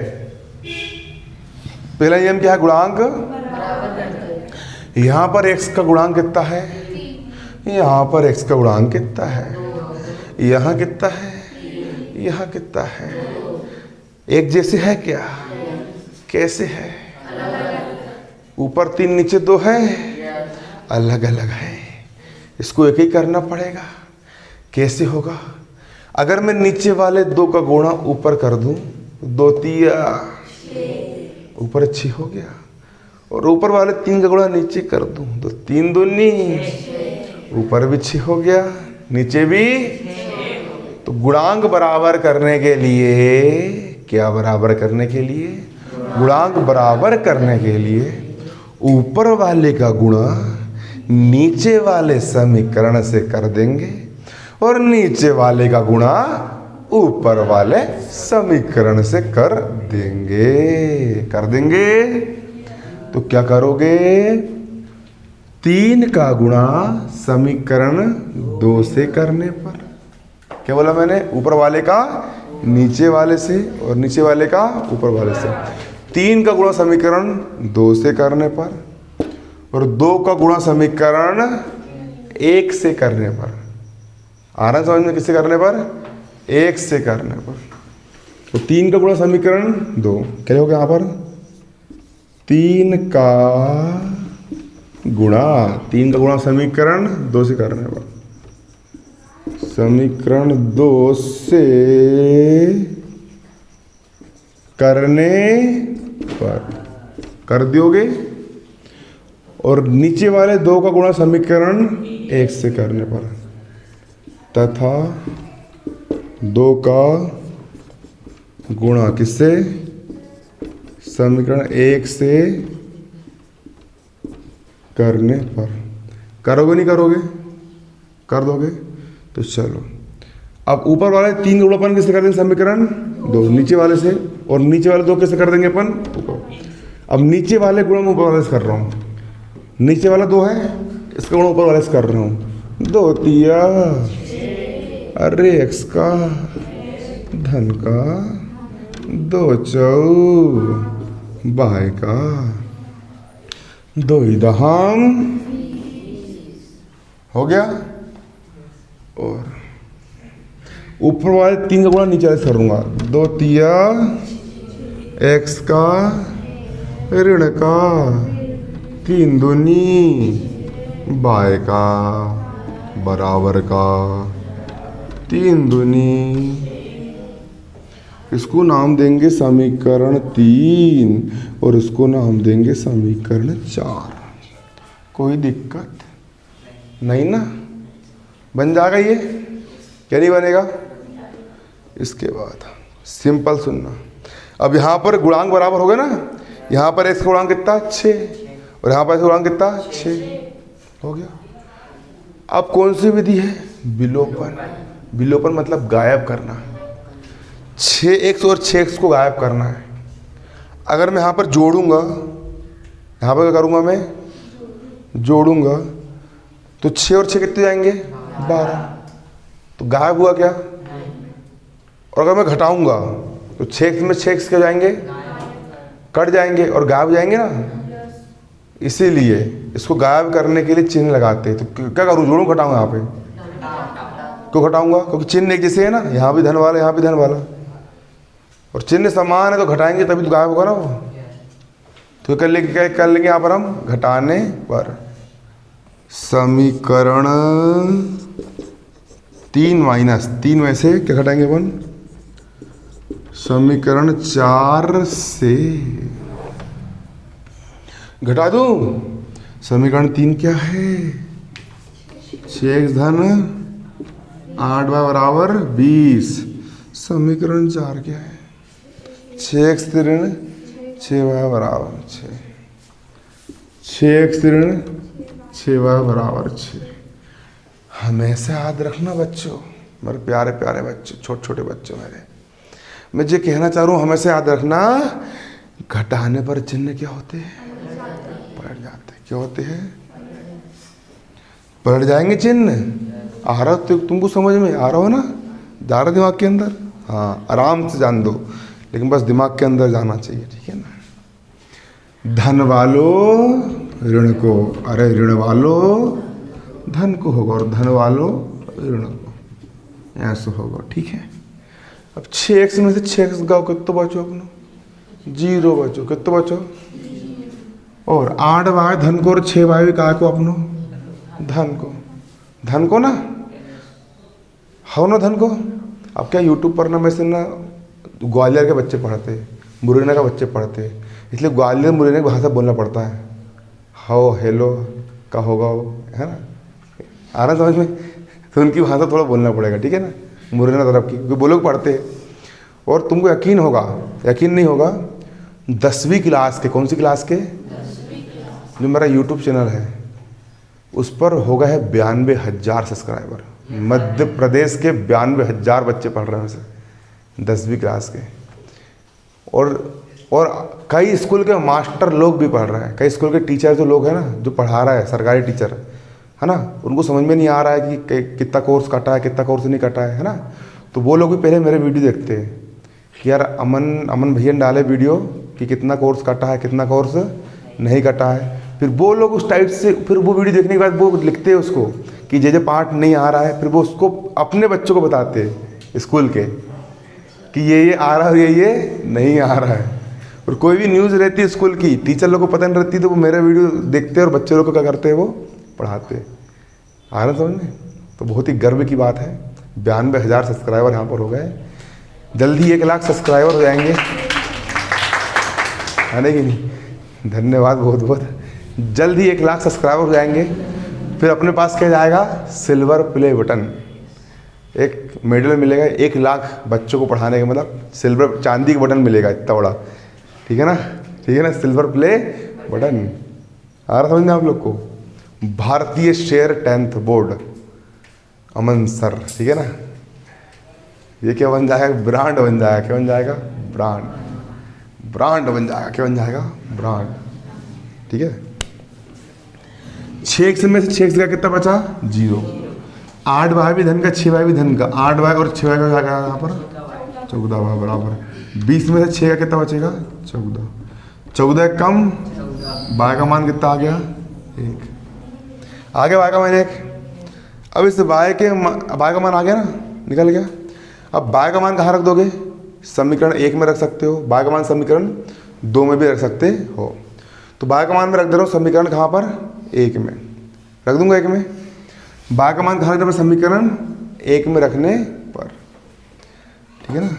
पहला नियम क्या है, गुणांक बराबर करते हैं। यहाँ पर x का गुणांक कितना है, यहाँ पर x का गुणांक कितना है, यहाँ कितना है, यहाँ कितना है। एक जैसे है क्या, कैसे है, ऊपर 3 नीचे 2 है, अलग अलग है। इसको एक ही करना पड़ेगा। कैसे होगा, अगर मैं नीचे वाले 2 का गुणा ऊपर कर दूं, 2 तिया ऊपर 6 हो गया, और ऊपर वाले 3 का गुणा नीचे कर दूं तो 3 दूनी, ऊपर भी 6 हो गया, नीचे भी। तो गुणांक बराबर करने के लिए, क्या बराबर करने के लिए, गुणांक बराबर करने के लिए ऊपर वाले का गुणा नीचे वाले समीकरण से कर देंगे और नीचे वाले का गुणा ऊपर वाले समीकरण से कर देंगे। तो क्या करोगे, 3 का गुणा समीकरण 2 से करने पर, क्या बोला मैंने, ऊपर वाले का नीचे वाले से और नीचे वाले का ऊपर वाले से। 3 का गुणा समीकरण 2 से करने पर और 2 का गुणा समीकरण 1 से करने पर। आ रहा है समझ में, किससे करने पर, 1 से करने पर। तो 3 का गुणा समीकरण 2, क्या होगा यहाँ पर, 3 का गुणा समीकरण 2 से करने पर, समीकरण 2 से करने पर कर दोगे, और नीचे वाले 2 का गुणा समीकरण 1 से करने पर, तथा 2 का गुणा किससे, समीकरण 1 से करने पर। करोगे नहीं करोगे, कर दोगे। तो चलो, अब ऊपर वाले 3 का गुणापन किससे कर देंगे, समीकरण 2 नीचे वाले से, और नीचे वाले 2 कैसे कर देंगे अपन, ऊपर। अब नीचे वाले गुणा ऊपर वाले से कर रहा हूँ, नीचे वाला 2 है, इसका गुणा ऊपर वाले से कर रहा हूँ। 2 तिया, अरे x का धन का, 2 चौ बाय का, 2 दहम हो गया। और ऊपर वाले 3 का गुणा नीचे वाले से करूँगा, 2 तिया x का ऋण का, 3 दूनी बाय का बराबर का, 3 दूनी। इसको नाम देंगे समीकरण 3 और इसको नाम देंगे समीकरण 4। कोई दिक्कत नहीं ना, बन जाएगा ये, क्या नहीं बनेगा। इसके बाद सिंपल सुनना, अब यहाँ पर गुणांक बराबर हो गए ना, यहाँ पर x का गुणांक कितना 6 और यहाँ पर गुणांक कितना 6 हो गया। अब कौन सी विधि है, विलोपन। विलोपन मतलब गायब करना, 6x और 6x को गायब करना है। अगर मैं यहाँ पर जोड़ूंगा, यहाँ पर क्या करूँगा, मैं जोड़ूंगा तो 6 और 6 कितने जाएंगे, 12। तो गायब हुआ क्या। और अगर मैं घटाऊंगा तो 6x में 6x क्या जाएंगे, कट जाएंगे और गायब हो जाएंगे ना, इसीलिए इसको गायब करने के लिए चिन्ह लगाते हैं। तो क्या करूँ, जोड़ूँ घटाऊँ यहाँ पे? क्यों घटाऊंगा? क्योंकि चिन्ह एक जैसे है ना, यहाँ भी धन वाला यहाँ भी धन वाला, और चिन्ह समान है तो घटाएंगे तभी तो गायब होगा ना वो। तो कर लेंगे यहाँ पर हम घटाने पर समीकरण 3 में से क्या घटाएंगे अपन? समीकरण 4 से घटा दूं। समीकरण 3 क्या है? 6x धन 8y बराबर 20। समीकरण 4 क्या है? 6x ऋण 6y बराबर 6। 6x ऋण 6y बराबर 6। हमेशा याद रखना बच्चों, मेरे प्यारे प्यारे बच्चों, छोटे छोटे बच्चों मेरे, मैं जो कहना चाह रहा हूँ हमेशा याद रखना, घटाने पर चिन्ह क्या होते हैं? पलट जाते हैं। क्या होते हैं? पलट जाएंगे चिन्ह। आ रहा तो तुमको समझ में आ रहा हो ना, जा रहा दिमाग के अंदर? हाँ, आराम से जान दो, लेकिन बस दिमाग के अंदर जाना चाहिए, ठीक है ना। धन वालों ऋण को, अरे ऋण वालों धन को होगा और धन वालों ऋण को, ऐसा होगा, ठीक है। अब 6x में से 6x गाओ, कितना बचो अपना? 0 बचो। कितना बचो? और 8y धन को और 6y भी कहा को अपनो? धन को। धन को ना, हो ना धन को। अब क्या यूट्यूब पर ना वैसे ना ग्वालियर के बच्चे पढ़ते हैं, मुरैना के बच्चे पढ़ते हैं, इसलिए ग्वालियर मुरैना की भाषा बोलना पड़ता है। हाओ हेलो का होगा वो, है ना, आ रहा समझ में? तो उनकी भाषा थोड़ा बोलना पड़ेगा, ठीक है ना, मुरैना तरफ की, क्योंकि वो लोग पढ़ते हैं। और तुमको यकीन होगा, यकीन नहीं होगा, 10वीं क्लास के, कौन सी क्लास के? जो मेरा यूट्यूब चैनल है उस पर हो गए है 92,000 सब्सक्राइबर। मध्य प्रदेश के 92,000 बच्चे पढ़ रहे हैं उसे, 10वीं क्लास के। और कई स्कूल के मास्टर लोग भी पढ़ रहे हैं, कई स्कूल के टीचर जो लोग हैं ना, जो पढ़ा रहा है, सरकारी टीचर है ना, उनको समझ में नहीं आ रहा है कि कितना कोर्स कटा है, कितना कोर्स नहीं कटा है ना। तो वो लोग भी पहले मेरे वीडियो देखते हैं कि यार अमन भैया ने डाले वीडियो कि कितना कोर्स कटा है, कितना कोर्स नहीं कटा है। फिर वो लोग उस टाइप से, फिर वो वीडियो देखने के बाद वो लिखते हैं उसको कि जे पार्ट नहीं आ रहा है, फिर वो उसको अपने बच्चों को बताते हैं स्कूल के कि ये आ रहा है, ये नहीं आ रहा है। और कोई भी न्यूज़ रहती है स्कूल की, टीचर लोग को पता नहीं रहती, तो वो मेरा वीडियो देखते हैं और बच्चे लोग को क्या करते हैं, वो पढ़ाते हैं। आ रहा समझ में? तो बहुत ही गर्व की बात है, 92,000 सब्सक्राइबर यहाँ पर हो गए। जल्दी 1 लाख सब्सक्राइबर हो जाएंगे, है ना कि नहीं? धन्यवाद बहुत बहुत। जल्द ही 1 लाख सब्सक्राइबर हो जाएंगे, फिर अपने पास क्या जाएगा? सिल्वर प्ले बटन, एक मेडल मिलेगा। 1 लाख बच्चों को पढ़ाने का मतलब सिल्वर, चांदी का बटन मिलेगा इतना बड़ा, ठीक है ना, ठीक है ना, सिल्वर प्ले बटन। आ रहा समझ में आप लोग को? भारतीय शेर 10th बोर्ड, अमन सर, ठीक है ना। ये क्या बन जाएगा? ब्रांड बन जाएगा। क्या बन जाएगा? ब्रांड। ब्रांड बन जाएगा। क्या बन जाएगा? ब्रांड, ठीक है। 6x में से 6x का कितना बचा? 0। 8y भी धन का, 6y भी धन का, 8y और 6y का क्या गया यहाँ पर? 14y बराबर 20 में से 6 का कितना बचेगा? 14। 14 कम, y का मान कितना आ गया? 1 आ गया, y का मान 1। अब इस y का मान आ गया ना, निकल गया। अब y का मान कहाँ रख दोगे? समीकरण 1 में रख सकते हो, y का मान समीकरण 2 में भी रख सकते हो। तो y का मान में रख दे रहा हूँ समीकरण कहाँ पर? 1 में रख दूंगा। 1 में y का मान कहाँ रख दे? समीकरण 1 में रखने पर, ठीक है ना।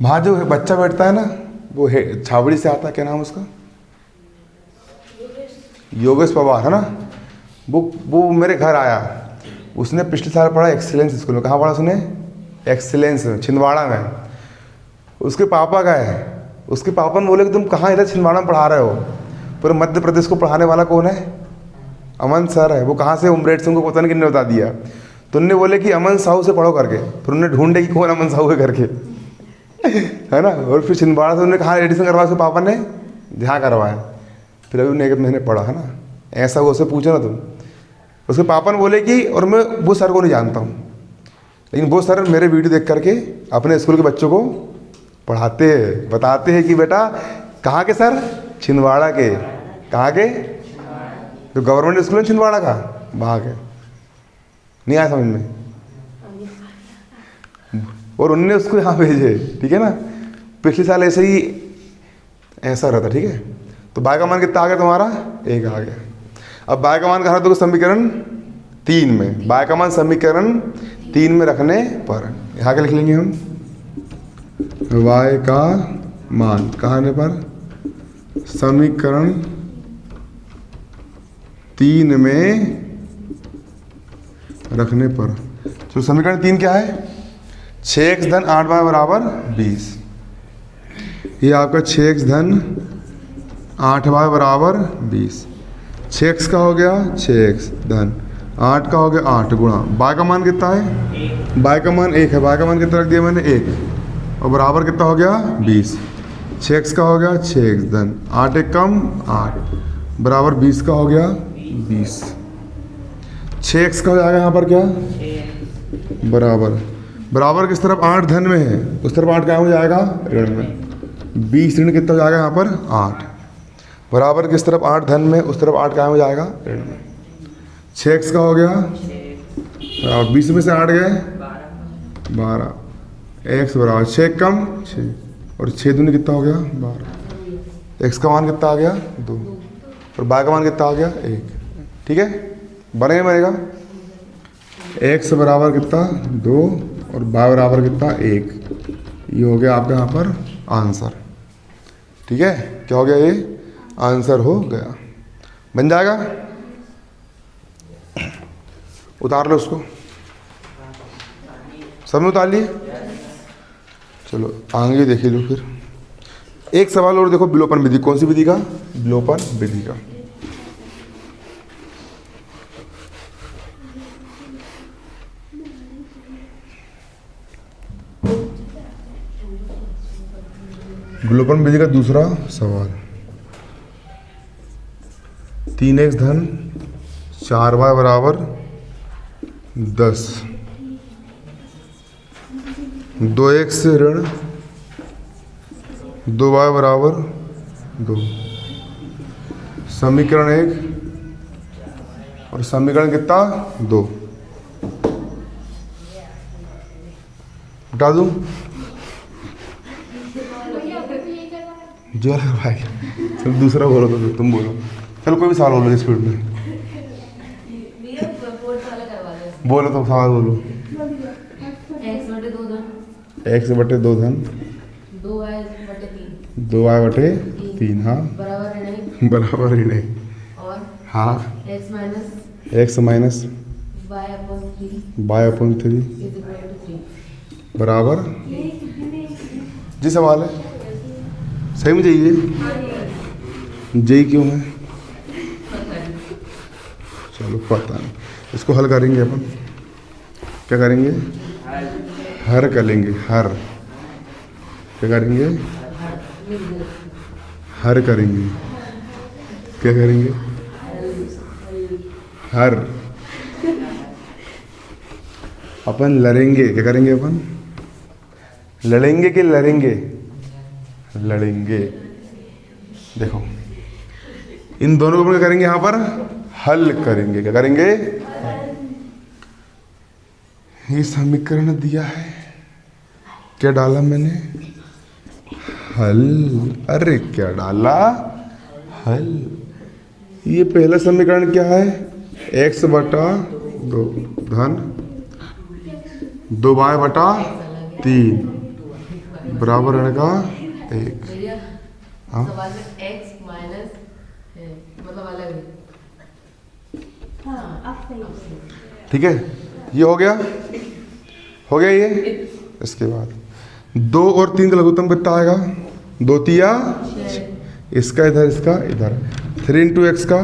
वहाँ जो बच्चा बैठता है ना, वो छावड़ी से आता है, क्या नाम उसका? योगेश पवार, है ना। वो मेरे घर आया, उसने पिछले साल पढ़ा एक्सीलेंस स्कूल में। कहाँ पढ़ा उसने? एक्सीलेंस में, छिंदवाड़ा में। उसके पापा का है, उसके पापा ने बोले कि तुम कहाँ इधर छिंदवाड़ा में पढ़ा रहे हो? पूरे मध्य प्रदेश को पढ़ाने वाला कौन है? अमन सर है। वो कहाँ से? उमरेड से। उनको पता नहीं किसने बता दिया। तो उनने बोले कि अमन साहू से पढ़ो करके, फिर उन्होंने ढूंढे कि कौन अमन साहू है करके, है ना। और फिर छिंदवाड़ा से उन्होंने कहा एडिशन करवाया, उसके पापा ने जहाँ करवाया, फिर अभी उन्हें 1 महीने पढ़ा, है ना। ऐसा वो उससे पूछो ना तुम। उसके पापा ने बोले कि, और मैं वो सर को नहीं जानता हूँ, लेकिन वो सर मेरे वीडियो देख करके अपने स्कूल के बच्चों को पढ़ाते हैं, बताते हैं कि बेटा कहाँ के सर? छिंदवाड़ा के। कहाँ के? जो गवर्नमेंट स्कूल है छिंदवाड़ा का, वहाँ के। नहीं आया समझ में? और उनने उसको यहाँ भेजे, ठीक है ना। पिछले साल ऐसे ही ऐसा रहता, ठीक है। तो बाय का मान कितना आ गया तुम्हारा? 1 आ गया। अब बाय का मान कहा तो समीकरण 3 में, बाय का मान समीकरण 3 में रखने पर यहाँ क्या लिख लेंगे हम? y का मान कहने पर समीकरण 3 में रखने पर। तो समीकरण 3 क्या है? 6x धन 8y बराबर 20। ये आपका 6x धन 8y बराबर 20। 6x का हो गया 6x धन 8 का हो गया 8 गुणा y का मान कितना है? y का मान 1 है। y का मान कितना रख दिया मैंने? 1 और बराबर कितना हो गया? 20। 6x का हो गया 6x धन 8 एक कम 8 बराबर 20 का हो गया 20। 6x का हो जाएगा यहाँ पर क्या? बराबर किस तरफ? 8 धन में है, उस तरफ 8 क्या हो जाएगा? ऋण में। 20 ऋण कितना हो जाएगा यहाँ पर? 8 बराबर किस तरफ? 8 धन में, उस तरफ 8 क्या हो जाएगा? ऋण में। 6x का हो गया और 20 में से 8 गए 12। x बराबर 6 कम 6 और 6 दूनी कितना हो गया? 12। x का मान कितना आ गया? 2 और y का मान कितना आ गया? 1। ठीक है, बनेगा। x बराबर कितना? 2 और y बराबर कितना? 1। ये हो गया आपका यहाँ पर आंसर। ठीक है, क्या हो गया? ये आंसर हो गया। बन जाएगा? उतार लो उसको, सब में उतार लिए। चलो आगे देखिए लो। फिर एक सवाल और देखो, विलोपन विधि। कौन सी विधि का? विलोपन विधि का। विलोपन विधि का दूसरा सवाल। 3x धन 4y बराबर 10। 2x से ऋण 2y बराबर 2। समीकरण 1 और समीकरण कितना? 2। हटा दूं? जो भाई चलो दूसरा बोलो, तो तुम बोलो। चलो कोई भी सवाल बोलो स्पीड में। बोलो तो सवाल बोलो। x बटे 2 धन 2y बटे 3। हाँ बराबर ऋण है। हाँ x माइनस y अपॉन 3 बराबर जी। सवाल है सही में चाहिए? जी क्यों है? चलो पता नहीं, इसको हल करेंगे अपन। क्या करेंगे? हर करेंगे। हर क्या करेंगे? हर करेंगे। क्या करेंगे? हर। अपन लड़ेंगे। क्या करेंगे अपन? लड़ेंगे कि लड़ेंगे? लड़ेंगे। देखो इन दोनों को क्या करेंगे? यहाँ पर हल करेंगे। क्या करेंगे? ये समीकरण दिया है, क्या डाला मैंने? हल। अरे क्या डाला? हल। ये पहला समीकरण क्या है? x बटा 2 धन 2y बटा 3 बराबर ऋण का 1। हाँ x माइनस मतलब अलग है। ठीक है, ये हो गया। हो गया ये। इसके बाद 2 और 3 का लघुत्तम कितना आएगा? 2 तिया, इसका इधर, इसका इधर। 3 इंटू एक्स का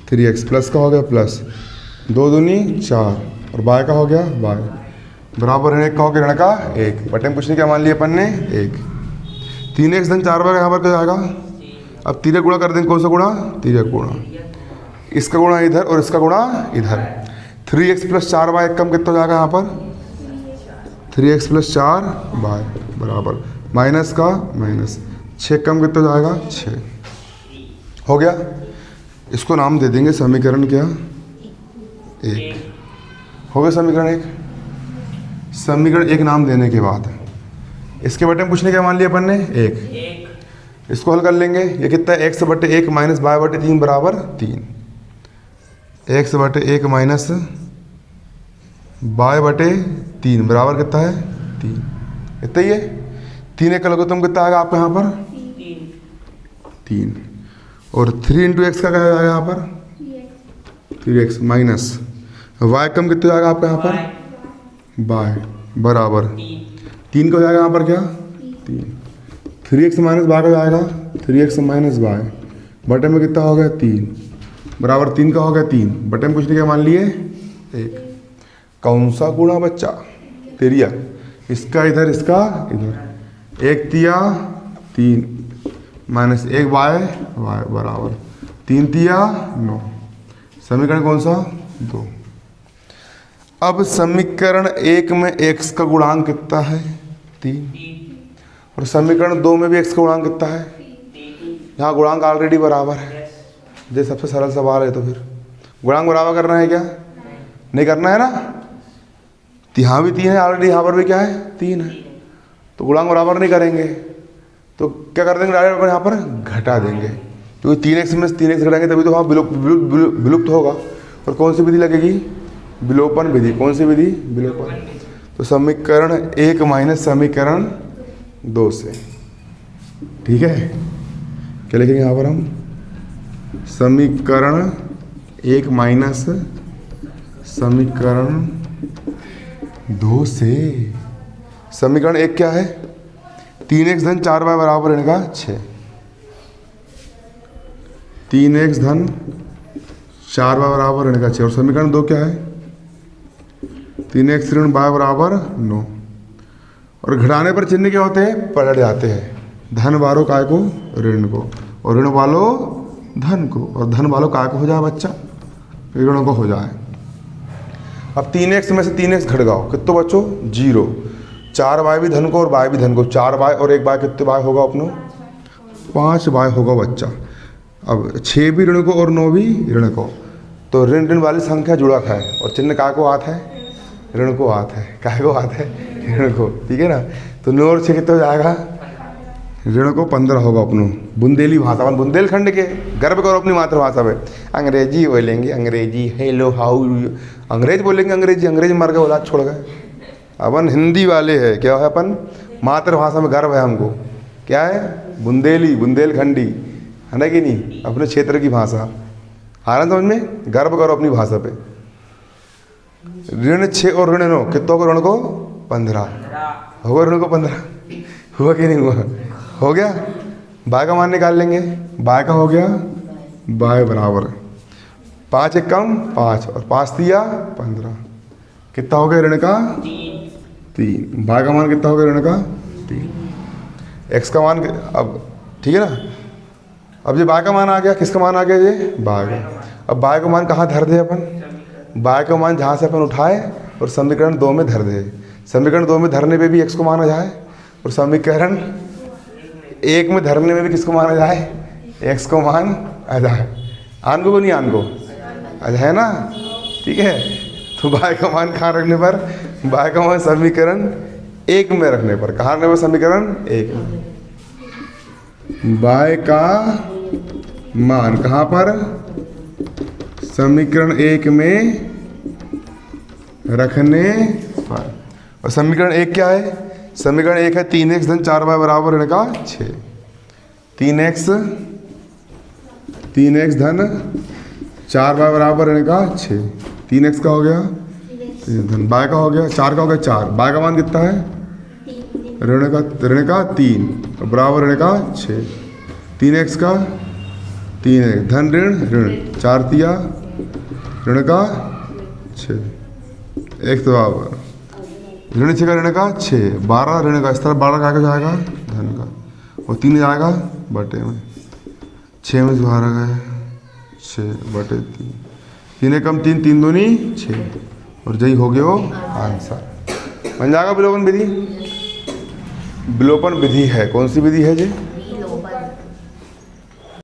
3x प्लस का हो गया प्लस 2 दूनी 4 और y का हो गया y बराबर ऋण 1 का हो गया ऋण का 1। बटे में कुछ नहीं, क्या मान लिया अपन ने? 1। 3x धन 4y यहाँ पर क्या आएगा? अब 3 गुणा कर देंगे। कौन सा गुणा? 3 गुणा। इसका गुणा इधर और इसका गुणा इधर। 3x प्लस 4y कम कितना हो जाएगा यहाँ पर? 3x प्लस 4y बराबर माइनस का माइनस 6 कम कितना हो जाएगा 6। हो गया। इसको नाम दे देंगे समीकरण क्या 1। हो गया समीकरण 1। समीकरण 1 नाम देने के बाद इसके बटे में पूछने क्या मान लिया अपन ने 1। इसको हल कर लेंगे। ये कितना है x बटे 1 माइनस y बटे 3 बराबर 3। x बटे 1 माइनस y बटे 3 बराबर कितना है 3। कितना ही है 3 का लघुत्तम कितना आएगा आपको यहाँ पर 3। और 3 इंटू एक्स का क्या आएगा यहाँ पर 3x माइनस y कम कितना आएगा आपका यहाँ पर y बराबर 3 का हो जाएगा यहाँ पर क्या 3। 3x माइनस y का जाएगा 3x माइनस y बटे में कितना हो गया 3 बराबर 3 का हो गया 3 बटे में पूछने क्या मान लिए 1। कौन सा गुणा बच्चा तेरिया इसका इधर इसका इधर 1 तिया 3 माइनस 1 y बराबर 3 तिया 9। समीकरण कौन सा 2। अब समीकरण 1 में x का गुणांक कितना है 3 और समीकरण 2 में भी x का गुणांक कितना है। यहाँ गुणांक ऑलरेडी बराबर है। ये सबसे सरल सवाल है। तो फिर गुणांक बराबर करना है क्या नहीं करना है ना। तो यहाँ भी 3 है ऑलरेडी, यहाँ पर भी क्या है 3 है। तो गुणांक बराबर नहीं करेंगे तो क्या कर देंगे डायरेक्ट अपन यहाँ पर घटा देंगे क्योंकि 3x में 3x घटाएंगे तभी तो वहाँ विलुप्त होगा। और कौन सी विधि लगेगी विलोपन विधि। कौन सी विधि विलोपन। तो समीकरण 1 माइनस समीकरण 2 से ठीक है। क्या लिखेंगे यहाँ पर हम समीकरण 1 माइनस समीकरण 2 से। समीकरण 1 क्या है 3x धन 4y बराबर रहने का 6। 3x धन 4y बराबर रहने का 6। और समीकरण 2 क्या है 3x ऋण y बराबर 9। और घटाने पर चिन्ह क्या होते हैं पलट जाते हैं। धन वालों काय को ऋण को और ऋण वालों धन को और धन वालों काय को हो जाए बच्चा ऋणों को हो जाए। अब 3x में से 3x घट गाओ कितने बच्चों 0। 4y भी धन को और y भी धन को 4y और 1y कितने y होगा अपनों 5y होगा बच्चा। अब 6 भी ऋण को और 9 भी ऋण को। तो ऋण ऋण वाली संख्या जुड़ा है और चिन्ह काय को हाथ है ऋण को हाथ है। काय को हाथ है ऋण को। ठीक है ना। तो 9 और 6 कितने हो जाएगा ऋण को 15 होगा अपनों। बुंदेली भाषा बुंदेलखंड के गर्व करो अपनी मातृभाषा पे। अंग्रेजी बोलेंगे अंग्रेजी हेलो हाउ अंग्रेज बोलेंगे अंग्रेजी। अंग्रेज मर गए औलाद छोड़ गए। अपन हिंदी वाले हैं क्या है अपन मातृभाषा में गर्व है हमको। क्या है बुंदेली बुंदेलखंडी है ना कि नहीं अपने क्षेत्र की भाषा। आ रहा समझ में गर्व करो अपनी भाषा पे। ऋण 6 और ऋण 9 कितनों को ऋण को 15 होगा ऋण को 15 हुआ कि नहीं हुआ हो गया। बाय का मान निकाल लेंगे। बाय का हो गया बाय बराबर 5 एक कम 5 और 5 दिया 15 कितना हो गया ऋण का 3। बाय का मान कितना हो गया ऋण का 3। एक्स का मान अब ठीक है ना। अब ये बाय का मान आ गया किसका मान आ गया ये बाय का। अब बाय का मान कहाँ धर दे अपन बाय का मान जहाँ से अपन उठाए और समीकरण 2 में धर दे। समीकरण 2 में धरने पे भी x को माना जाए और समीकरण 1 में धरने में भी किसको माना जाए x को मान आ जाए। आन को नहीं आन को आ जाए ना। ठीक है। तो बाय का मान कहाँ रखने पर बाय का मान समीकरण 1 में रखने पर। कहाँ रखने पर समीकरण 1 में। बाय का मान कहाँ पर समीकरण 1 में रखने पर। और समीकरण 1 क्या है समीकरण 1 है 3x धन 4y बराबर ऋण का 6। 3x धन 4y बराबर ऋण का 6। 3x का हो गया धन बाय का हो गया 4 का हो गया 4। बाय का मान कितना है ऋण का 3 बराबर ऋण का 6। 3x का 3x धन ऋण ऋण 4 दिया ऋण का 6 x बराबर ऋण 6 का ऋण का 6 12 ऋण का इस तरह 12 का जाएगा धन का और 3 जाएगा बटे में 6 में सुधारा गया 6 बटे 3 3 कम 3 3 दूनी 6 और यही हो गया वो आंसर बन जाएगा विलोपन विधि। विलोपन विधि है कौन सी विधि है जी